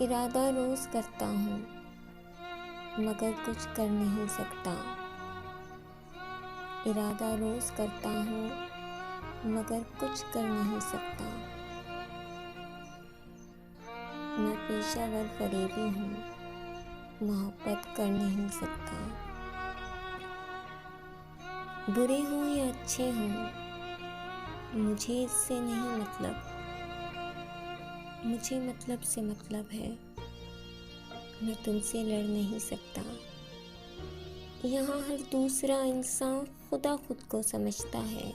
इरादा रोज करता हूँ मगर कुछ कर नहीं सकता। इरादा रोज करता हूँ मगर कुछ कर नहीं सकता। मैं पेशावर फरेबी हूँ, मोहब्बत कर नहीं सकता। बुरे हों या अच्छे हों, मुझे इससे नहीं मतलब। मुझे मतलब से मतलब है, मैं तुमसे लड़ नहीं सकता। यहाँ हर दूसरा इंसान खुदा खुद को समझता है।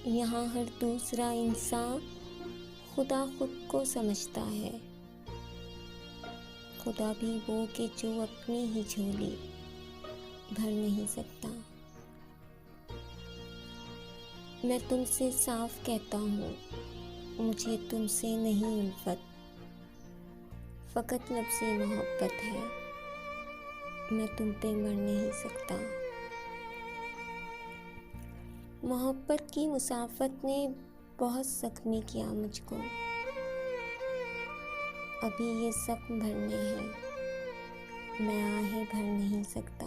यहाँ हर दूसरा इंसान खुदा खुद को समझता है। खुदा भी वो कि जो अपनी ही झोली भर नहीं सकता। मैं तुमसे साफ कहता हूँ, मुझे तुमसे नहीं उल्फत, फ़कत लफ्ज़ी मोहब्बत है। मैं तुम पे मर नहीं सकता। मोहब्बत की मुसाफत ने बहुत ज़ख्मी किया मुझको। अभी ये ज़ख्म भरने हैं, मैं आहें भर नहीं सकता।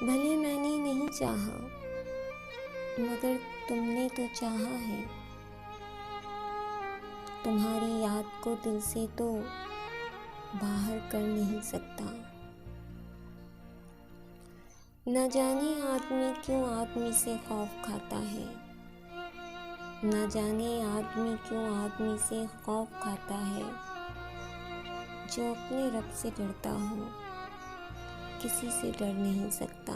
भले मैंने नहीं चाहा, मगर तुमने तो चाहा है। तुम्हारी याद को दिल से तो बाहर कर नहीं सकता। न जाने आदमी क्यों आदमी से खौफ खाता है। न जाने आदमी क्यों आदमी से खौफ खाता है। जो अपने रब से डरता हो, किसी से डर नहीं सकता।